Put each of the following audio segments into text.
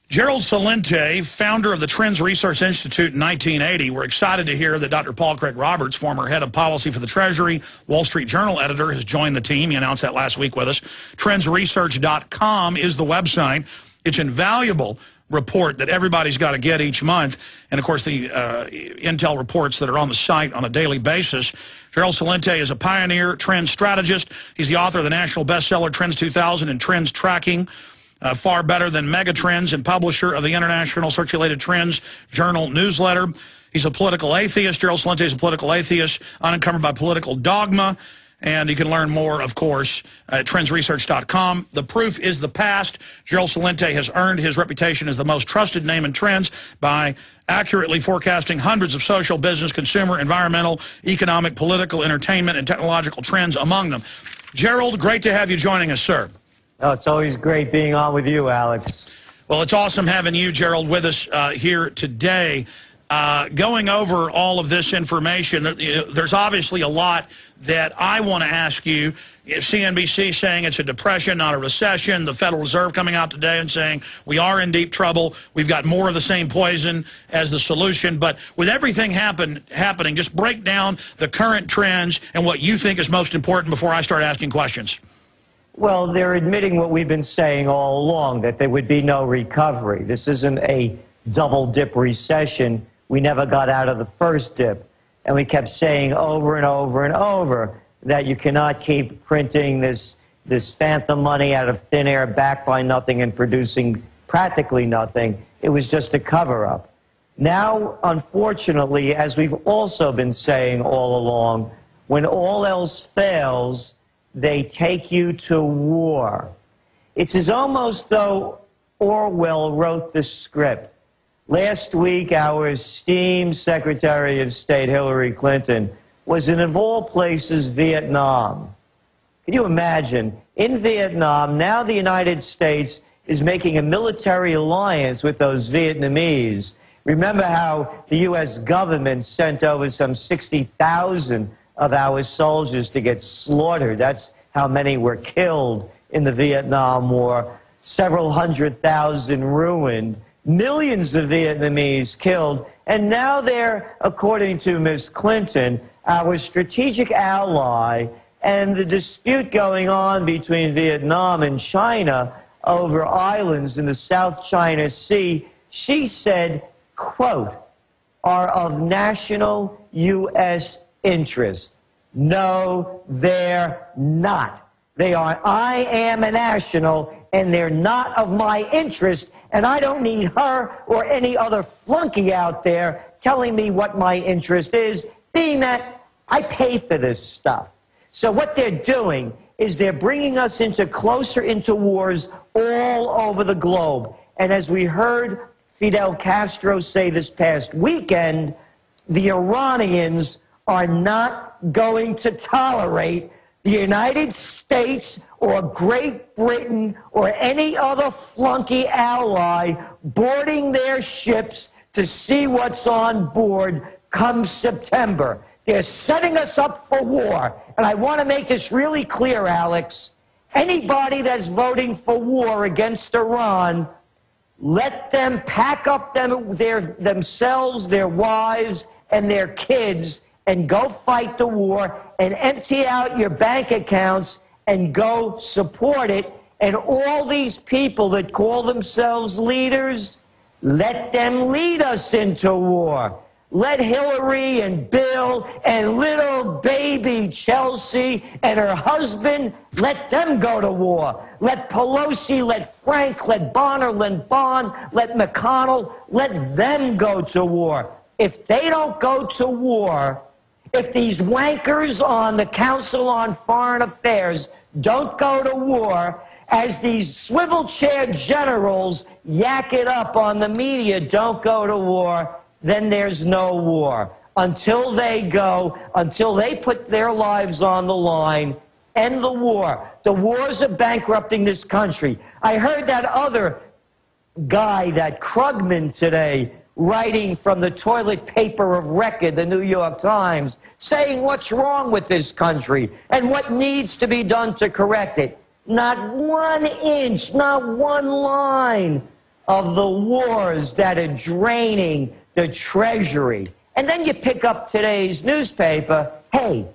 Gerald-Celente, founder of the Trends Research Institute in 1980, we're excited to hear that Dr. Paul Craig Roberts, former head of policy for the Treasury, Wall Street Journal editor, has joined the team. He announced that last week with us. Trendsresearch.com is the website. It's invaluable report that everybody's got to get each month. And, of course, the intel reports that are on the site on a daily basis. Gerald-Celente is a pioneer trend strategist. He's the author of the national bestseller Trends 2000 and Trends Tracking. Far better than Megatrends, and publisher of the International Circulated Trends Journal newsletter. He's a political atheist. Gerald-Celente is a political atheist, unencumbered by political dogma. And you can learn more, of course, at trendsresearch.com. The proof is the past. Gerald-Celente has earned his reputation as the most trusted name in trends by accurately forecasting hundreds of social, business, consumer, environmental, economic, political, entertainment, and technological trends among them. Gerald, great to have you joining us, sir. Oh, it's always great being on with you, Alex. Well, it's awesome having you, Gerald, with us here today. Going over all of this information, there's obviously a lot that I want to ask you. CNBC saying it's a depression, not a recession. The Federal Reserve coming out today and saying we are in deep trouble. We've got more of the same poison as the solution. But with everything happening, just break down the current trends and what you think is most important before I start asking questions. Well, they're admitting what we've been saying all along, that there would be no recovery. This isn't a double-dip recession. We never got out of the first dip. And we kept saying over and over and over that you cannot keep printing this phantom money out of thin air, backed by nothing and producing practically nothing. It was just a cover-up. Now, unfortunately, as we've also been saying all along, when all else fails, they take you to war. It's as almost though Orwell wrote the script. Last week, our esteemed Secretary of State Hillary Clinton was in, of all places, Vietnam. Can you imagine? In Vietnam, now the United States is making a military alliance with those Vietnamese. Remember how the U.S. government sent over some 60,000 of our soldiers to get slaughtered. That's how many were killed in the Vietnam War. Several 100,000 ruined. Millions of Vietnamese killed. And now they're, according to Ms. Clinton, our strategic ally, and the dispute going on between Vietnam and China over islands in the South China Sea, she said, quote, are of national U.S. interest. No, they're not. They are, I am a national, and they're not of my interest, and I don't need her or any other flunky out there telling me what my interest is, being that I pay for this stuff. So what they're doing is they're bringing us closer into wars all over the globe. And as we heard Fidel Castro say this past weekend, the Iranians are not going to tolerate the United States or Great Britain or any other flunky ally boarding their ships to see what's on board come September. They're setting us up for war. And I want to make this really clear, Alex. Anybody that's voting for war against Iran, let them pack up themselves, their wives, and their kids and go fight the war and empty out your bank accounts and go support it. And all these people that call themselves leaders, let them lead us into war. Let Hillary and Bill and little baby Chelsea and her husband, let them go to war. Let Pelosi, let Frank, let Bonner, let Bond, let McConnell, let them go to war. If they don't go to war, if these wankers on the Council on Foreign Affairs don't go to war, as these swivel chair generals yak it up on the media, don't go to war, then there's no war. Until they go, until they put their lives on the line, end the war. The wars are bankrupting this country. I heard that other guy, that Krugman today, writing from the toilet paper of record, the New York Times, saying what's wrong with this country and what needs to be done to correct it. Not 1 inch, not 1 line of the wars that are draining the Treasury. And then you pick up today's newspaper, hey,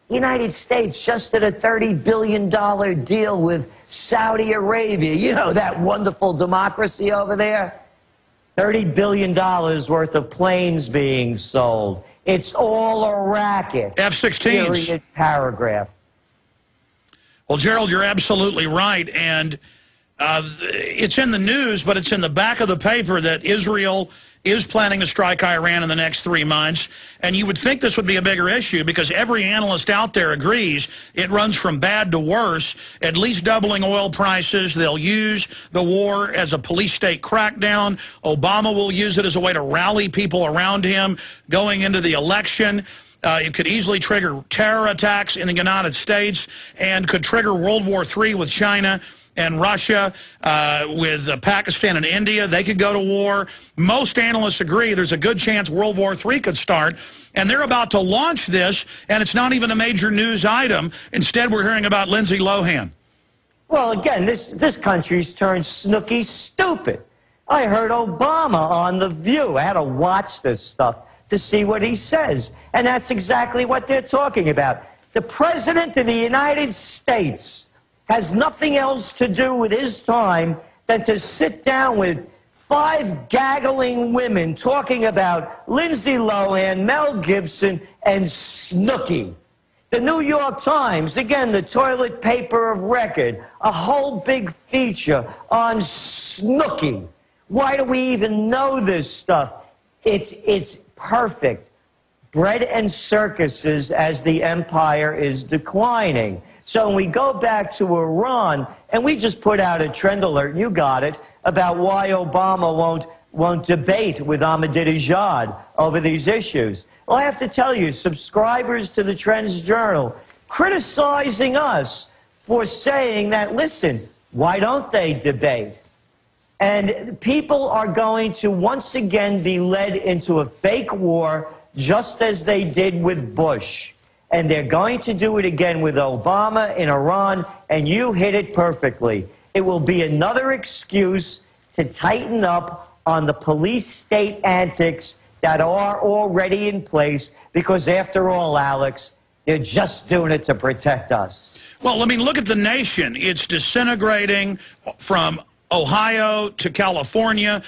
the United States just did a $30 billion deal with Saudi Arabia. You know, that wonderful democracy over there? $30 billion worth of planes being sold. It's all a racket. F-16s. Period, paragraph. Well, Gerald, you're absolutely right. And it's in the news, but it's in the back of the paper that Israel is planning to strike Iran in the next 3 months. And you would think this would be a bigger issue because every analyst out there agrees it runs from bad to worse, at least doubling oil prices. They'll use the war as a police state crackdown. Obama will use it as a way to rally people around him going into the election. It could easily trigger terror attacks in the United States and could trigger World War III with China and Russia, with Pakistan and India. They could go to war. Most analysts agree there's a good chance World War III could start. And they're about to launch this, and it's not even a major news item. Instead, we're hearing about Lindsay Lohan. Well, again, this country's turned snooky stupid. I heard Obama on The View. I had to watch this stuff to see what he says. And that's exactly what they're talking about. The President of the United States has nothing else to do with his time than to sit down with 5 gaggling women talking about Lindsay Lohan, Mel Gibson, and Snooki. The New York Times, again, the toilet paper of record, a whole big feature on Snooki. Why do we even know this stuff? It's perfect. Bread and circuses as the empire is declining. So when we go back to Iran, and we just put out a trend alert, you got it, about why Obama won't debate with Ahmadinejad over these issues. Well, I have to tell you, subscribers to the Trends Journal criticizing us for saying that, listen, why don't they debate? And people are going to once again be led into a fake war just as they did with Bush. And they're going to do it again with Obama in Iran, and you hit it perfectly. It will be another excuse to tighten up on the police state antics that are already in place, because after all, Alex, they're just doing it to protect us. Well, I mean, look at the nation. It's disintegrating from Ohio to California.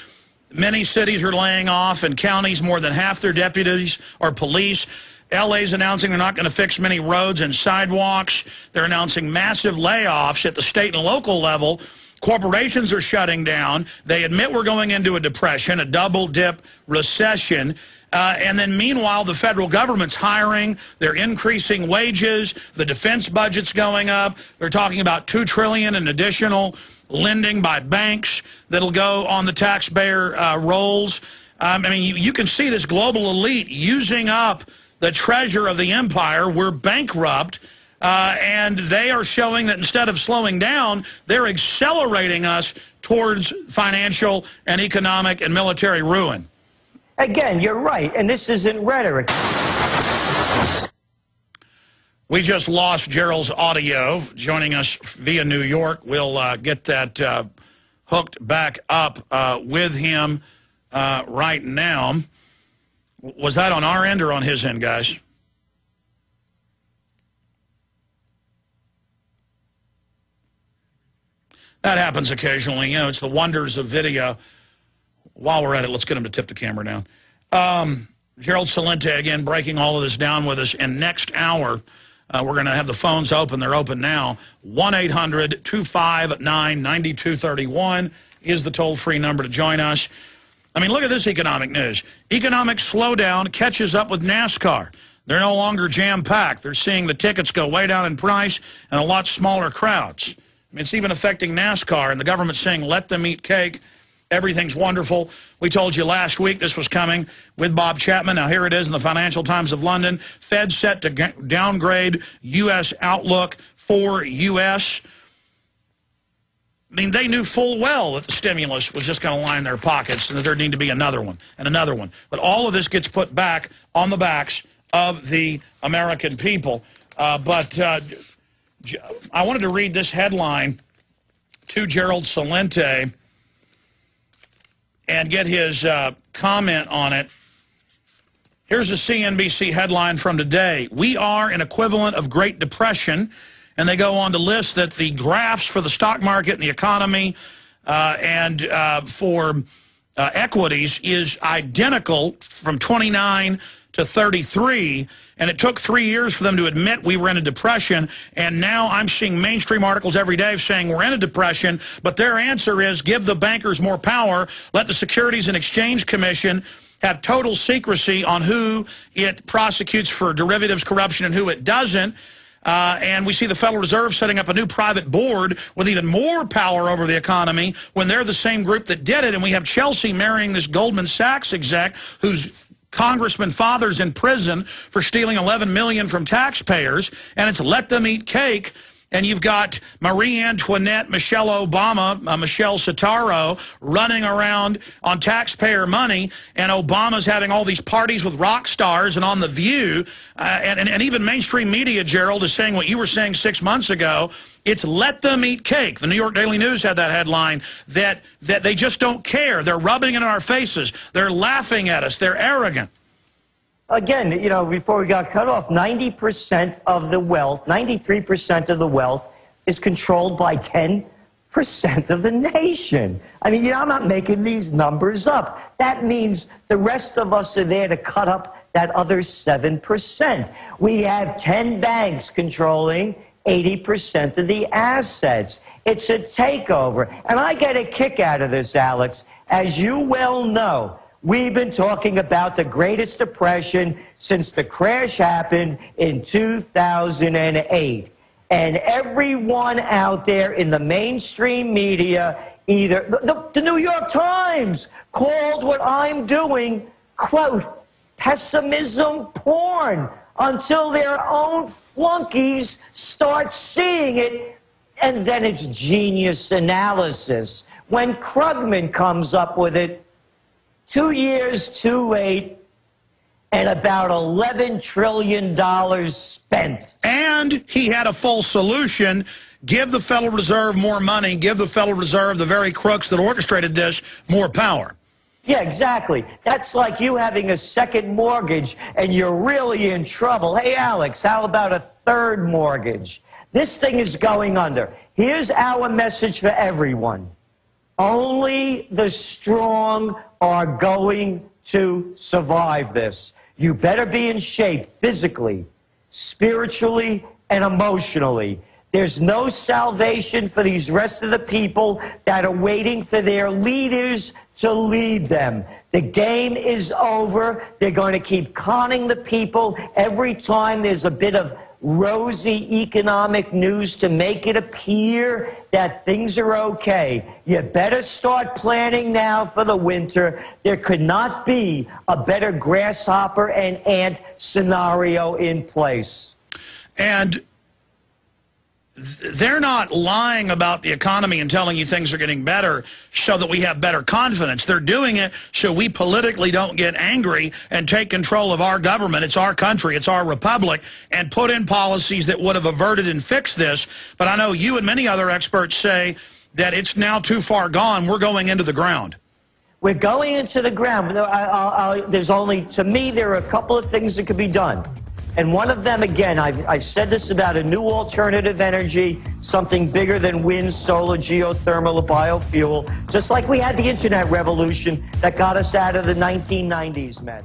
Many cities are laying off, and counties, more than half their deputies are police. LA's announcing they're not going to fix many roads and sidewalks. They're announcing massive layoffs at the state and local level. Corporations are shutting down. They admit we're going into a depression, a double-dip recession. And then meanwhile, the federal government's hiring. They're increasing wages. The defense budget's going up. They're talking about $2 trillion in additional lending by banks that'll go on the taxpayer rolls. I mean, you can see this global elite using up the treasure of the empire. We're bankrupt, and they are showing that instead of slowing down, they're accelerating us towards financial and economic and military ruin. Again, you're right, and this isn't rhetoric. We just lost Gerald's audio joining us via New York. We'll get that hooked back up with him right now. Was that on our end or on his end, guys? That happens occasionally. You know, it's the wonders of video. While we're at it, let's get him to tip the camera down. Gerald-Celente, again, breaking all of this down with us. And next hour, we're going to have the phones open. They're open now. 1-800-259-9231 is the toll-free number to join us. I mean, look at this economic news. Economic slowdown catches up with NASCAR. They're no longer jam-packed. They're seeing the tickets go way down in price and a lot smaller crowds. I mean, it's even affecting NASCAR, and the government's saying, let them eat cake. Everything's wonderful. We told you last week this was coming with Bob Chapman. Now, here it is in the Financial Times of London. Fed set to downgrade U.S. outlook for U.S. I mean, they knew full well that the stimulus was just going to line their pockets and that there needed to be another one and another one. But all of this gets put back on the backs of the American people. I wanted to read this headline to Gerald-Celente. and get his comment on it. Here's a CNBC headline from today. We are an equivalent of Great Depression. And they go on to list that the graphs for the stock market and the economy and for equities is identical from 29 to 33. And it took 3 years for them to admit we were in a depression. And now I'm seeing mainstream articles every day saying we're in a depression. But their answer is give the bankers more power, let the Securities and Exchange Commission have total secrecy on who it prosecutes for derivatives corruption and who it doesn't. And we see the Federal Reserve setting up a new private board with even more power over the economy when they're the same group that did it. And we have Chelsea marrying this Goldman Sachs exec whose congressman father's in prison for stealing $11 million from taxpayers. And it's let them eat cake. And you've got Marie Antoinette, Michelle Obama, Michelle Sotaro running around on taxpayer money, and Obama's having all these parties with rock stars and on The View, and even mainstream media, Gerald, is saying what you were saying 6 months ago. It's let them eat cake. The New York Daily News had that headline that they just don't care. They're rubbing it in our faces. They're laughing at us. They're arrogant. Again, you know, before we got cut off, 90% of the wealth, 93% of the wealth is controlled by 10% of the nation. I mean, you know, I'm not making these numbers up. That means the rest of us are there to cut up that other 7%. We have 10 banks controlling 80% of the assets. It's a takeover. And I get a kick out of this, Alex. As you well know, we've been talking about the greatest depression since the crash happened in 2008. And everyone out there in the mainstream media, either the New York Times called what I'm doing, quote, pessimism porn, until their own flunkies start seeing it, and then it's genius analysis. When Krugman comes up with it, 2 years too late, and about $11 trillion spent. And he had a full solution. Give the Federal Reserve more money. Give the Federal Reserve, the very crooks that orchestrated this, more power. Yeah, exactly. That's like you having a second mortgage and you're really in trouble. Hey, Alex, how about a third mortgage? This thing is going under. Here's our message for everyone. Only the strong are going to survive this. You better be in shape physically, spiritually, and emotionally. There's no salvation for these rest of the people that are waiting for their leaders to lead them. The game is over. They're going to keep conning the people every time there's a bit of rosy economic news to make it appear that things are okay. You better start planning now for the winter. There could not be a better grasshopper and ant scenario in place. And they're not lying about the economy and telling you things are getting better so that we have better confidence. They're doing it so we politically don't get angry and take control of our government. It's our country. It's our republic, and put in policies that would have averted and fixed this. But I know you and many other experts say that it's now too far gone. We're going into the ground. We're going into the ground. There's only, to me, there are a couple of things that could be done. And one of them, again, I've said this about a new alternative energy, something bigger than wind, solar, geothermal, or biofuel, just like we had the internet revolution that got us out of the 1990s mess.